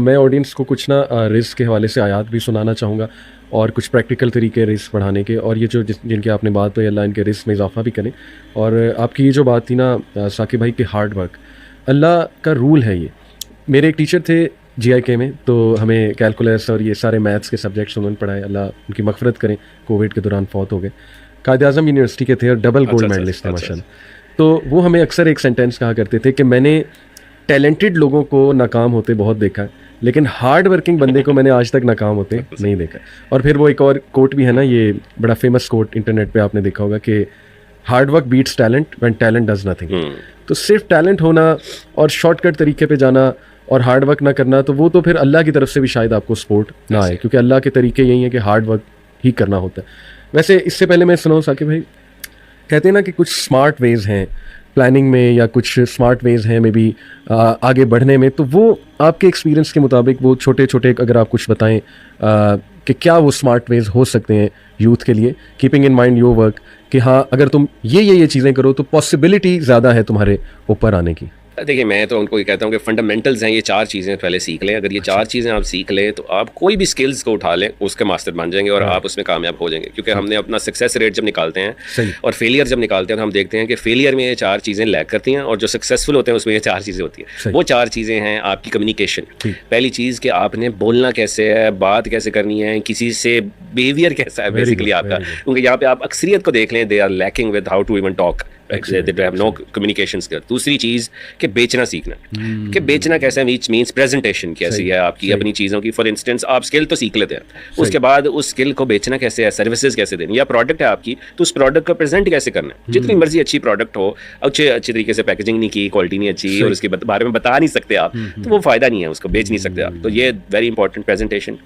मैं ऑडियंस को कुछ ना रिस्क के हवाले से आयात भी सुनाना चाहूँगा और कुछ प्रैक्टिकल तरीके रिस्क बढ़ाने के, और ये जो जिनकी आपने बात कही, अल्लाह इनके रिस्क में इजाफा भी करें। और आपकी ये जो बात थी ना साकिब भाई की हार्ड वर्क, अल्लाह का रूल है ये। मेरे एक टीचर थे GIK में, तो हमें कैलकुलस और ये सारे मैथ्स के सब्जेक्ट्स उन्होंने पढ़ाए, अल्लाह उनकी मगफरत करें, कोविड के दौरान फौत हो गए। कायद-ए-आज़म यूनिवर्सिटी के थे और डबल गोल्ड मेडलिस्ट थे माशाल्लाह। तो वो हमें अक्सर एक सेंटेंस कहा करते थे कि मैंने टैलेंटेड लोगों को नाकाम होते बहुत देखा है, लेकिन हार्ड वर्किंग बंदे को मैंने आज तक नाकाम होते नहीं देखा। और फिर वो एक और कोट भी है ना, ये बड़ा फेमस कोट इंटरनेट पे आपने देखा होगा कि hard work beats talent when talent does nothing. तो सिर्फ टैलेंट होना और शॉर्टकट तरीके पे जाना और हार्ड वर्क ना करना, तो वो तो फिर अल्लाह की तरफ से भी शायद आपको सपोर्ट ना आए, क्योंकि अल्लाह के तरीके यही है कि हार्ड वर्क ही करना होता है। वैसे इससे पहले मैं सुनाऊँ साकिब भाई, कहते हैं ना कि कुछ स्मार्ट वेज़ हैं प्लानिंग में या कुछ स्मार्ट वेज़ हैं मे बी आगे बढ़ने में, तो वो आपके एक्सपीरियंस के मुताबिक वो छोटे छोटे अगर आप कुछ बताएं कि क्या वो स्मार्ट वेज़ हो सकते हैं यूथ के लिए, keeping in mind your work, कि हाँ अगर तुम ये चीज़ें करो तो पॉसिबिलिटी ज़्यादा है तुम्हारे ऊपर आने की। देखिए, मैं तो उनको ये कहता हूँ कि फंडामेंटल्स हैं, ये 4 चीज़ें पहले सीख लें। अगर ये 4 चीज़ें आप सीख लें तो आप कोई भी स्किल्स को उठा लें, उसके मास्टर बन जाएंगे और आप उसमें कामयाब हो जाएंगे। क्योंकि हमने अपना सक्सेस रेट जब निकालते हैं और फेलियर जब निकालते हैं तो हम देखते हैं कि फेलियर में ये 4 चीज़ें लैक करती हैं और जो सक्सेसफुल होते हैं उसमें ये 4 चीज़ें होती हैं। वो 4 चीज़ें हैं आपकी कम्युनिकेशन। पहली चीज़ कि आपने बोलना कैसे है, बात कैसे करनी है, किसी से बिहेवियर कैसा है बेसिकली आपका, क्योंकि यहाँ पे आप अक्सरियत को देख लें, they are lacking with how to even talk, they have no communication skill। दूसरी चीज़ कि बेचना सीखना, कि बेचना कैसा है, which means presentation कैसी है आपकी अपनी चीज़ों की। फॉर इंस्टेंस आप स्किल तो सीख लेते हैं, उसके बाद उस स्किल को बेचना कैसे है, सर्विसेज कैसे देनी, या प्रोडक्ट है आपकी तो उस प्रोडक्ट को प्रेजेंट कैसे करना है। जितनी मर्जी अच्छी प्रोडक्ट हो, अच्छे तरीके से पैकेजिंग नहीं की, क्वालिटी नहीं अच्छी और उसके बारे में बता नहीं सकते आप, तो वो फ़ायदा नहीं है, उसको बेच नहीं सकते आप। तो ये वेरी इंपॉर्टेंट प्रेजेंटेशन।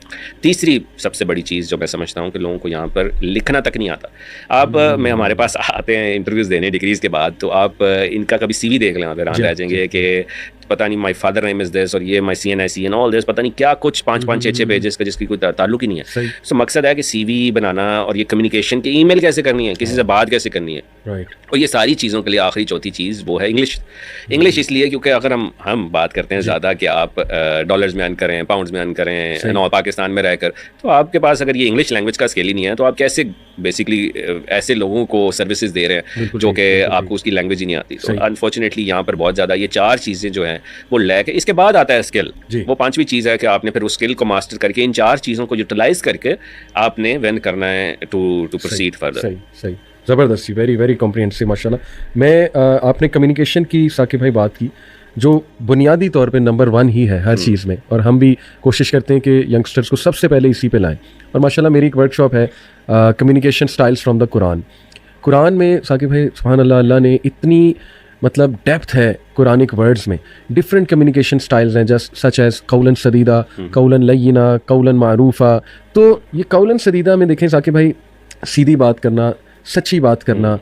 तीसरी सबसे बड़ी चीज़ जो मैं समझता हूँ कि लोगों को यहाँ पर लिखना तक नहीं आता। आप मैं हमारे पास आते हैं इंटरव्यूज़ देने डिग्रीज़ के बाद, तो आप इनका कभी CV देख लें, आप हैरान रह जाएंगे कि पता नहीं my father name is this और ये my CNIC and all this, पता नहीं क्या कुछ 5-5 6-6 पेजेस का जिसकी कोई ताल्लुक ही नहीं है। सो मकसद है कि CV बनाना और ये कम्युनिकेशन की ईमेल कैसे करनी है, किसी से बात कैसे करनी है, और ये सारी चीज़ों के लिए आखिरी चौथी चीज़ वो है इंग्लिश। इंग्लिश इसलिए क्योंकि अगर हम बात करते हैं ज़्यादा कि आप डॉलर्स में अर्न करें, पाउंड्स में अर्न करें और पाकिस्तान में रहकर, तो आपके पास अगर ये इंग्लिश लैंग्वेज का स्किल ही नहीं है तो आप कैसे बेसिकली ऐसे लोगों को सर्विसेज दे रहे हैं जो कि आपको उसकी लैंग्वेज ही नहीं आती। तो अनफॉर्चुनेटली यहाँ पर बहुत ज़्यादा ये 4 चीज़ें जो हैं वो लैक है। इसके बाद आता है स्किल, वो 5वीं चीज़ है कि आपने फिर उस स्किल को मास्टर करके इन 4 चीज़ों को यूटिलाइज करके आपने वेन करना है टू प्रोसीड फर्दर। सही ज़बरदस्ती, वेरी वेरी कॉम्प्रिहेंसिव माशाल्लाह। मैं आपने कम्युनिकेशन की साकिब भाई बात की, जो बुनियादी तौर पे नंबर 1 ही है हर चीज़ में, और हम भी कोशिश करते हैं कि यंगस्टर्स को सबसे पहले इसी पे लाएं। और माशाल्लाह मेरी एक वर्कशॉप है communication styles from the Quran में साकिब भाई सुभान अल्लाह, अल्लाह ने इतनी मतलब डेप्थ है कुरानिक वर्ड्स में, डिफरेंट कम्युनिकेशन स्टाइल्स हैं, जस्ट सच एज कौलन सदीदा, कौलन लय्यिना, कौलन मारूफा। तो ये कौलन सदीदा में देखें साकिब भाई, सीधी बात करना, सच्ची बात करना,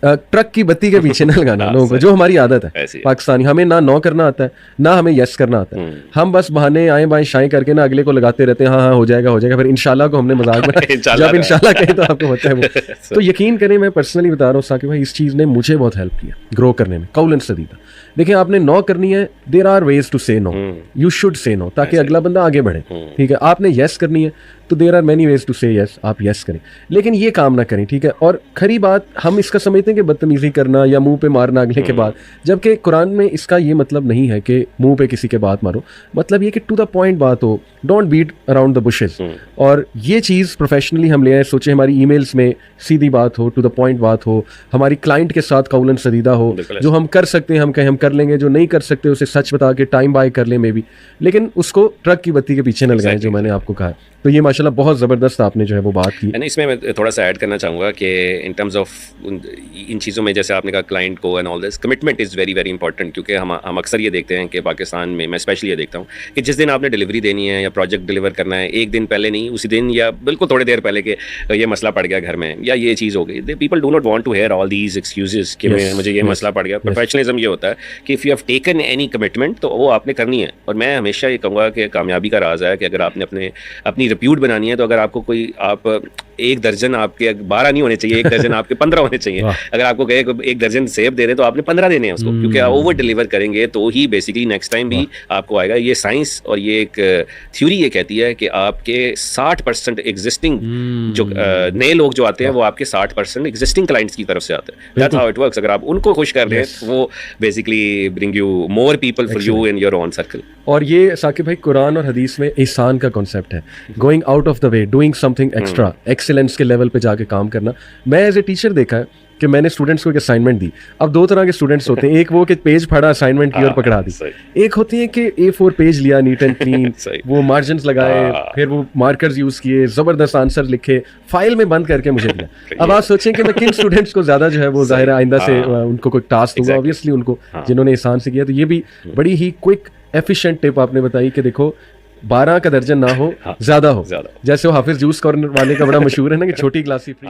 ट्रक की बत्ती के पीछे न लगाना लोगों को, जो हमारी आदत है पाकिस्तानी। हमें ना नो करना आता है, ना हमें यस करना आता है। हम बस बहाने आए बाएं शाएं करके ना अगले को लगाते रहते हैं, हाँ हो जाएगा, फिर इंशाल्लाह को हमने मजाक बनाया, जब इंशाल्लाह कहें तो आपको होता है वो। तो यकीन करें, मैं पर्सनली बता रहा हूँ साकिब भाई, इस चीज़ ने मुझे बहुत हेल्प किया ग्रो करने में। कौलन सदीदा, देखिए आपने नो करनी है, there are ways to say no, you should say no, ताकि अगला बंदा आगे बढ़े, ठीक है। आपने यस करनी है तो there are many ways to say yes, आप यस करें, लेकिन ये काम ना करें, ठीक है। और खरी बात, हम इसका समझते हैं कि बदतमीजी करना या मुंह पे मारना अगले के बाद, जबकि कुरान में इसका ये मतलब नहीं है कि मुंह पे किसी के बात मारो, मतलब ये कि टू द पॉइंट बात हो, don't beat around the bushes. और ये चीज़ प्रोफेशनली हम ले आए, सोचे हमारी ईमेल्स में सीधी बात हो, टू द पॉइंट बात हो, हमारी क्लाइंट के साथ कौलन सदीदा हो, जो हम कर सकते हैं हम कहें हम कर लेंगे, जो नहीं कर सकते उसे सच बता के टाइम बाय कर लें मे भी, लेकिन उसको ट्रक की बत्ती के पीछे न लगाएं, जो मैंने आपको कहा। तो ये माशाल्लाह बहुत ज़बरदस्त आपने जो है वो बात की। इसमें मैं थोड़ा सा ऐड करना चाहूँगा कि इन टर्म्स ऑफ इन चीज़ों में, जैसे आपने कहा क्लाइंट को and all this, commitment is very very important. क्योंकि हम अक्सर ये देखते हैं कि पाकिस्तान में, मैं स्पेशली ये देखता हूँ कि जिस दिन आपने डिलीवरी देनी है या प्रोजेक्ट डिलीवर करना है, एक दिन पहले नहीं, उसी दिन या बिल्कुल थोड़ी देर पहले कि ये मसला पड़ गया घर में या ये चीज़ हो गई, people do not want to hear all these excuses कि मुझे ये मसला पड़ गया। प्रोफेशनलिज्म ये होता है कि if you have taken any commitment तो वो आपने करनी है। और मैं हमेशा ये कहूँगा कि कामयाबी का राज है कि अगर आपने अपनी रिप्यूट बनानी है, तो अगर आपको कोई, आप 1 दर्जन आपके 12 नहीं होने चाहिए, 1 दर्जन आपके 15 होने चाहिए। अगर आपको कहे कि एक दर्जन सेब दे रहे तो आपने 15 देने हैं उसको, क्योंकि आप ओवर डिलीवर करेंगे तो ही बेसिकली नेक्स्ट टाइम भी आपको आएगा। ये साइंस और ये एक थ्योरी ये कहती है कि आपके 60% एग्जिस्टिंग जो नए लोग जो आते हैं वो आपके 60% एग्जिस्टिंग क्लाइंट्स की तरफ से आते हैं। That's how it works. अगर आप उनको खुश कर रहे हैं तो वो basically bring you more people for you in your own circle. और ये साकिब भाई कुरान और हदीस में ihsan का कॉन्सेप्ट है, going out of the way, doing something extra, excellence के लेवल पे जाके काम करना। मैं एज ए टीचर देखा है कि मैंने स्टूडेंट्स को एक असाइनमेंट दी। अब दो तरह के स्टूडेंट्स होते हैं, एक वो कि पेज पढ़ा असाइनमेंट की और पकड़ा दी, एक होती है कि A4 पेज लिया नीट एंड क्लीन, वो मार्जिन्स लगाए, फिर वो मार्कर्स यूज किए, जबरदस्त आंसर लिखे, फाइल में बंद करके मुझे दिया। अब आप सोचें कि मैं किन स्टूडेंट्स को ज्यादा जो है वो जाहिर आइंदा से उनको कोई टास्क दूंगा, ऑब्वियसली उनको जिन्होंने ihsan से किया। तो ये भी बड़ी ही क्विक एफिशिएंट टिप आपने बताई कि देखो 12 का दर्जन ना हो, ज्यादा हो। जैसे वो हाफिज जूस कॉर्नर वाले का बड़ा मशहूर है ना कि छोटी गिलासी फ्री।